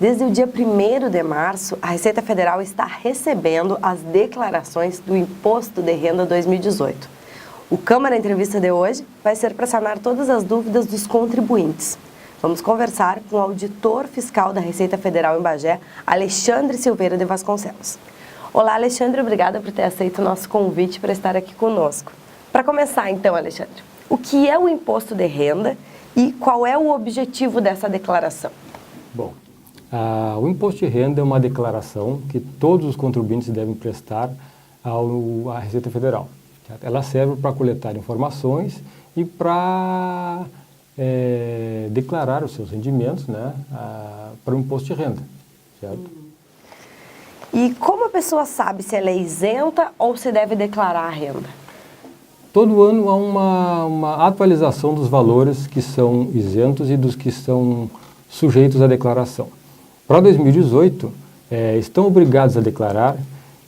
Desde o dia 1º de março, a Receita Federal está recebendo as declarações do Imposto de Renda 2018. O Câmara Entrevista de hoje vai ser para sanar todas as dúvidas dos contribuintes. Vamos conversar com o auditor fiscal da Receita Federal em Bagé, Alexandre Silveira de Vasconcelos. Olá, Alexandre, obrigada por ter aceito o nosso convite para estar aqui conosco. Para começar, então, Alexandre, o que é o Imposto de Renda e qual é o objetivo dessa declaração? Bom, o Imposto de Renda é uma declaração que todos os contribuintes devem prestar à Receita Federal. Certo? Ela serve para coletar informações e para declarar os seus rendimentos, né, para o Imposto de Renda. Certo? E como a pessoa sabe se ela é isenta ou se deve declarar a renda? Todo ano há uma atualização dos valores que são isentos e dos que estão sujeitos à declaração. Para 2018, estão obrigados a declarar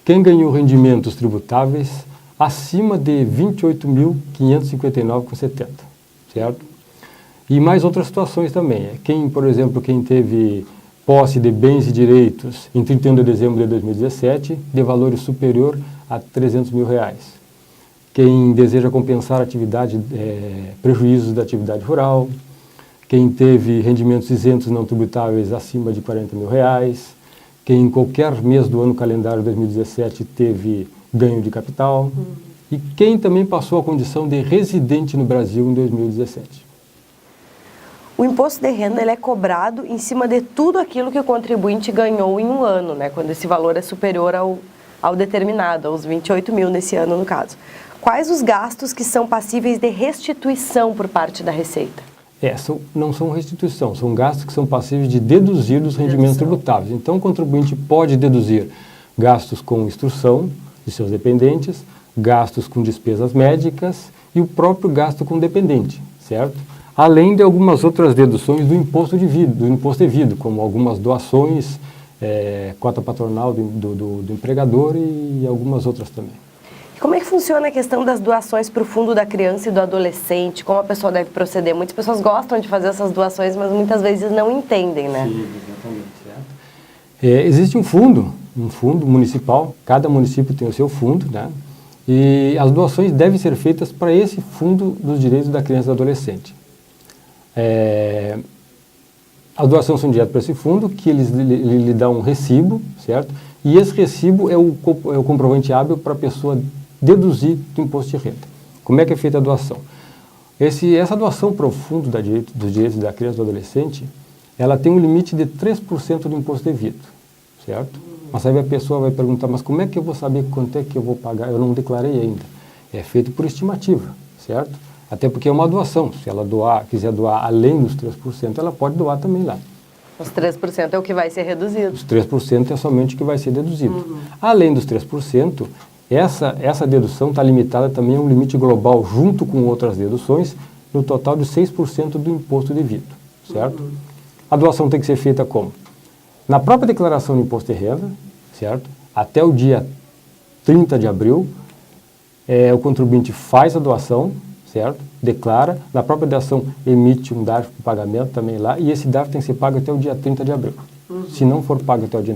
quem ganhou rendimentos tributáveis acima de R$ 28.559,70, certo? E mais outras situações também. Por exemplo, quem teve posse de bens e direitos em 31 de dezembro de 2017, de valor superior a R$ 300 mil. Quem deseja compensar prejuízos da atividade rural, quem teve rendimentos isentos não tributáveis acima de R$ 40 mil, quem em qualquer mês do ano calendário 2017 teve ganho de capital, e quem também passou a condição de residente no Brasil em 2017. O imposto de renda ele é cobrado em cima de tudo aquilo que o contribuinte ganhou em um ano, né? Quando esse valor é superior ao determinado, aos 28 mil nesse ano no caso. Quais os gastos que são passíveis de restituição por parte da Receita? Não são restituição, são gastos que são passíveis de deduzir dos rendimentos tributáveis. Então, o contribuinte pode deduzir gastos com instrução de seus dependentes, gastos com despesas médicas e o próprio gasto com dependente, certo? Além de algumas outras deduções do imposto devido, como algumas doações, cota patronal do empregador e algumas outras também. Como é que funciona a questão das doações para o fundo da criança e do adolescente? Como a pessoa deve proceder? Muitas pessoas gostam de fazer essas doações, mas muitas vezes não entendem, né? Sim, exatamente. Certo? Existe um fundo municipal, cada município tem o seu fundo, né? E as doações devem ser feitas para esse fundo dos direitos da criança e do adolescente. As doações são diretas para esse fundo, que ele lhe dá um recibo, certo? E esse recibo é o comprovante hábil para a pessoa deduzir do imposto de renda. Como é que é feita a doação? Essa doação para o fundo dos direitos da criança e do adolescente, ela tem um limite de 3% do imposto devido, certo? Mas aí a pessoa vai perguntar, mas como é que eu vou saber quanto é que eu vou pagar? Eu não declarei ainda. É feito por estimativa, certo? Até porque é uma doação. Se ela quiser doar além dos 3%, ela pode doar também lá. Os 3% é o que vai ser reduzido. Os 3% é somente o que vai ser deduzido. Além dos 3%, essa dedução está limitada também a um limite global, junto com outras deduções, no total de 6% do imposto devido, certo? A doação tem que ser feita como? Na própria declaração do imposto de renda, certo? Até o dia 30 de abril, o contribuinte faz a doação, certo? Declara, na própria doação emite um DARF de pagamento também lá, e esse DARF tem que ser pago até o dia 30 de abril. Se não for pago até o dia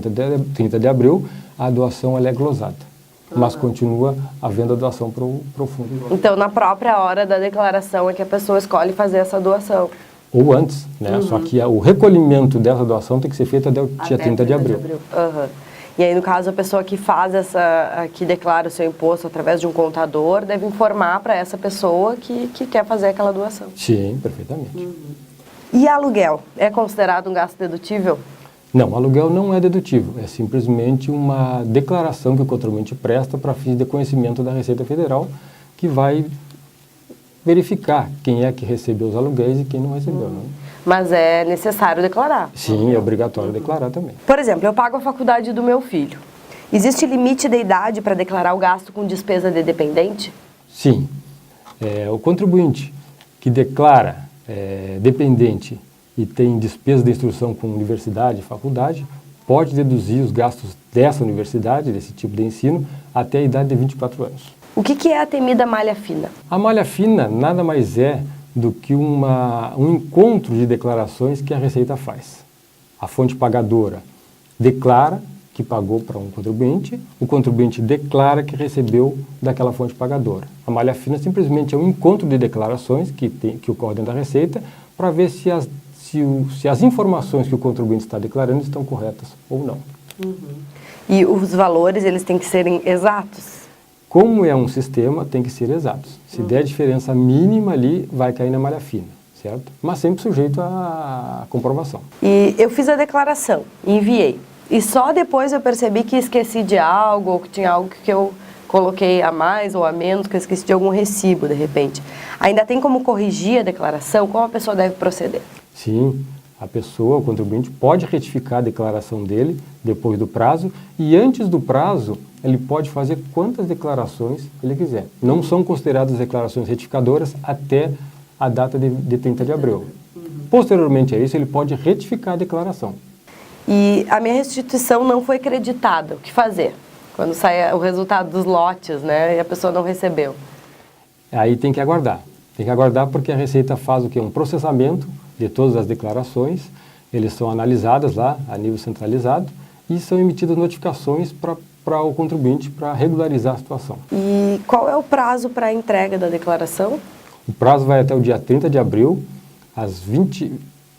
30 de abril, a doação ela é glosada. Mas continua havendo a doação para o fundo. Então, na própria hora da declaração é que a pessoa escolhe fazer essa doação. Ou antes, né? Só que o recolhimento dessa doação tem que ser feito até o dia 30 de abril. E aí, no caso, a pessoa que que declara o seu imposto através de um contador, deve informar para essa pessoa que quer fazer aquela doação. Sim, perfeitamente. E aluguel? É considerado um gasto dedutível? Não, aluguel não é dedutível. É simplesmente uma declaração que o contribuinte presta para fins de conhecimento da Receita Federal, que vai verificar quem é que recebeu os aluguéis e quem não recebeu. Né? Mas é necessário declarar? Sim, é obrigatório declarar também. Por exemplo, eu pago a faculdade do meu filho. Existe limite de idade para declarar o gasto com despesa de dependente? Sim. O contribuinte que declara dependente e tem despesa de instrução com universidade e faculdade, pode deduzir os gastos dessa universidade, desse tipo de ensino, até a idade de 24 anos. O que é a temida malha fina? A malha fina nada mais é do que um encontro de declarações que a Receita faz. a fonte pagadora declara que pagou para um contribuinte, o contribuinte declara que recebeu daquela fonte pagadora. A malha fina simplesmente é um encontro de declarações que ocorre dentro da Receita para ver se as informações que o contribuinte está declarando estão corretas ou não. E os valores, eles têm que serem exatos? Como é um sistema, tem que ser exatos. Se der diferença mínima ali, vai cair na malha fina, certo? Mas sempre sujeito à comprovação. E eu fiz a declaração, enviei. E só depois eu percebi que esqueci de algo, ou que tinha algo que eu coloquei a mais ou a menos, que eu esqueci de algum recibo, de repente. Ainda tem como corrigir a declaração? Como a pessoa deve proceder? Sim, a pessoa, o contribuinte, pode retificar a declaração dele depois do prazo e antes do prazo ele pode fazer quantas declarações ele quiser. Não são consideradas declarações retificadoras até a data de 30 de abril. Posteriormente a isso, ele pode retificar a declaração. E a minha restituição não foi creditada. O que fazer? Quando sai o resultado dos lotes, né, e a pessoa não recebeu. Aí tem que aguardar. Tem que aguardar porque a Receita faz o quê? Um processamento de todas as declarações. Eles são analisadas lá a nível centralizado e são emitidas notificações para o contribuinte para regularizar a situação. E qual é o prazo para a entrega da declaração? O prazo vai até o dia 30 de abril, às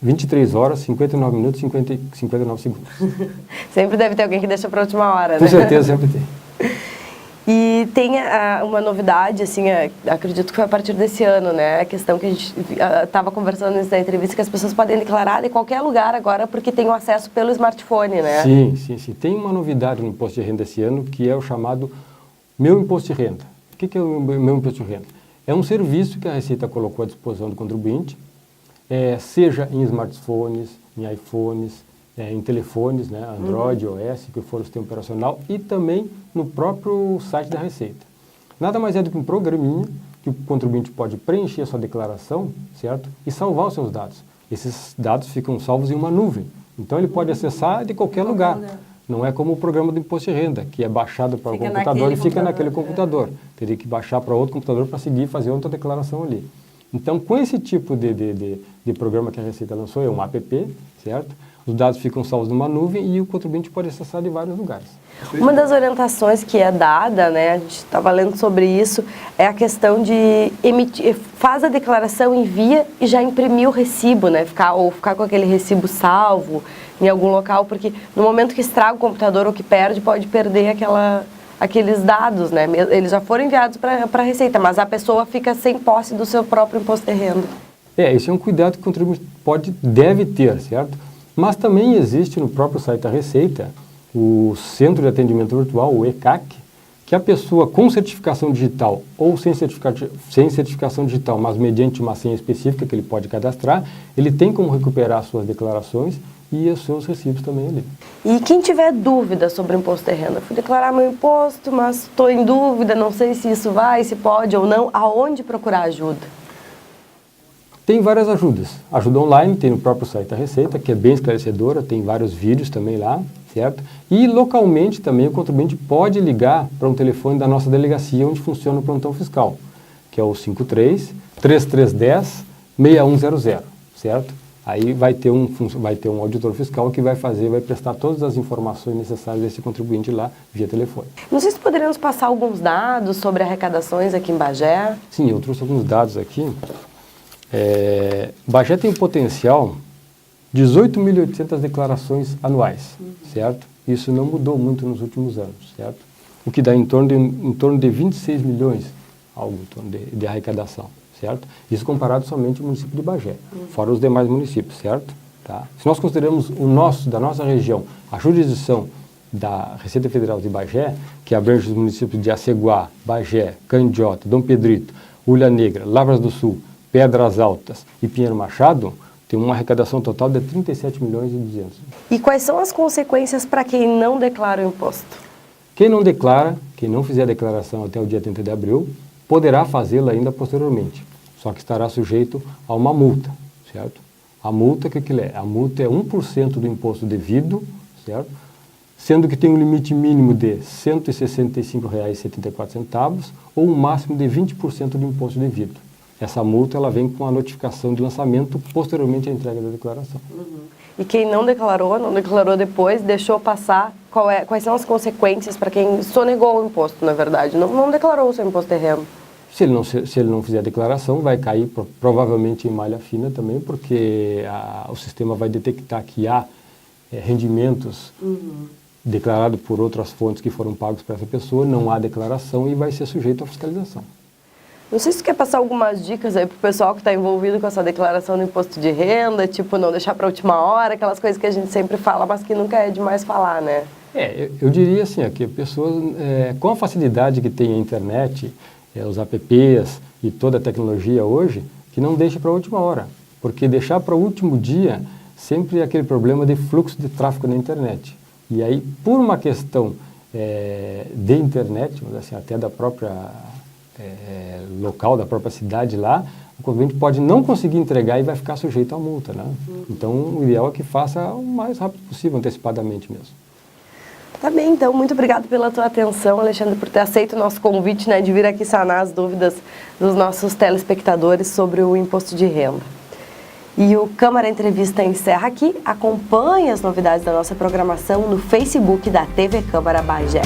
23 horas, 59 minutos e 59 segundos. Sempre deve ter alguém que deixa para a última hora, né? Com certeza, sempre tem. E tem uma novidade, assim, acredito que foi a partir desse ano, né? A questão que a gente estava conversando nessa entrevista, que as pessoas podem declarar em qualquer lugar agora porque tem o acesso pelo smartphone, né? Sim. Tem uma novidade no imposto de renda esse ano, que é o chamado Meu Imposto de Renda. O que é o Meu Imposto de Renda? É um serviço que a Receita colocou à disposição do contribuinte, seja em smartphones, em iPhones, em telefones, né, Android, iOS, que for o sistema operacional, e também no próprio site da Receita. Nada mais é do que um programinha que o contribuinte pode preencher a sua declaração, certo? E salvar os seus dados. Esses dados ficam salvos em uma nuvem. Então ele pode acessar de qualquer lugar. Não é como o programa do Imposto de Renda, que é baixado para o computador e fica naquele computador. Teria que baixar para outro computador para seguir e fazer outra declaração ali. Então, com esse tipo de programa que a Receita lançou, é um app, certo? Os dados ficam salvos numa nuvem e o contribuinte pode acessar de vários lugares. Uma das orientações que é dada, né, a gente estava lendo sobre isso, é a questão de faz a declaração, envia e já imprimir o recibo, né? Ficar com aquele recibo salvo em algum local, porque no momento que estraga o computador ou que perde, pode perder aqueles dados, né? Eles já foram enviados para a Receita, mas a pessoa fica sem posse do seu próprio imposto de renda. Esse é um cuidado que o contribuinte deve ter, certo? Mas também existe no próprio site da Receita o Centro de Atendimento Virtual, o ECAC, que a pessoa com certificação digital ou sem certificação digital, mas mediante uma senha específica que ele pode cadastrar, ele tem como recuperar suas declarações e os seus recibos também ali. E quem tiver dúvida sobre o imposto de renda, fui declarar meu imposto, mas estou em dúvida, não sei se isso vai, se pode ou não, aonde procurar ajuda? Tem várias ajudas. Ajuda online, tem no próprio site da Receita, que é bem esclarecedora, tem vários vídeos também lá, certo? E localmente também o contribuinte pode ligar para um telefone da nossa delegacia onde funciona o plantão fiscal, que é o 53-3310-6100, certo? Aí vai ter um auditor fiscal que vai prestar todas as informações necessárias desse contribuinte lá via telefone. Não sei se poderíamos passar alguns dados sobre arrecadações aqui em Bagé. Sim, eu trouxe alguns dados aqui. Bagé tem potencial 18.800 declarações anuais, certo? Isso não mudou muito nos últimos anos, certo? O que dá em torno de 26 milhões, algo em torno de arrecadação, certo? Isso comparado somente ao município de Bagé, fora os demais municípios, certo? Tá? Se nós consideramos da nossa região, a jurisdição da Receita Federal de Bagé, que abrange os municípios de Aceguá, Bagé, Candiota, Dom Pedrito, Ulha Negra, Lavras do Sul, Pedras Altas e Pinheiro Machado, tem uma arrecadação total de 37 milhões e 200. E quais são as consequências para quem não declara o imposto? Quem não declara, quem não fizer a declaração até o dia 30 de abril, poderá fazê-la ainda posteriormente, só que estará sujeito a uma multa, certo? A multa, o que é? A multa é 1% do imposto devido, certo? Sendo que tem um limite mínimo de R$ 165,74 ou um máximo de 20% do imposto devido. essa multa ela vem com a notificação de lançamento posteriormente à entrega da declaração. E quem não declarou depois, deixou passar, quais são as consequências para quem sonegou o imposto, na verdade, não declarou o seu imposto de renda? Se ele não fizer a declaração, vai cair provavelmente em malha fina também, porque o sistema vai detectar que há rendimentos declarados por outras fontes que foram pagos para essa pessoa, não há declaração e vai ser sujeito à fiscalização. Não sei se você quer passar algumas dicas aí para o pessoal que está envolvido com essa declaração do imposto de renda, tipo não deixar para a última hora, aquelas coisas que a gente sempre fala, mas que nunca é demais falar, né? Eu diria assim, que a pessoa, com a facilidade que tem a internet, os apps e toda a tecnologia hoje, que não deixe para a última hora. Porque deixar para o último dia sempre é aquele problema de fluxo de tráfego na internet. E aí, por uma questão de internet, assim, até da própria local, da própria cidade lá, o contribuinte pode não conseguir entregar e vai ficar sujeito à multa, né? Então, o ideal é que faça o mais rápido possível, antecipadamente mesmo. Tá bem, então, muito obrigado pela tua atenção, Alexandre, por ter aceito o nosso convite, né, de vir aqui sanar as dúvidas dos nossos telespectadores sobre o imposto de renda. E o Câmara Entrevista encerra aqui. Acompanhe as novidades da nossa programação no Facebook da TV Câmara Bagé.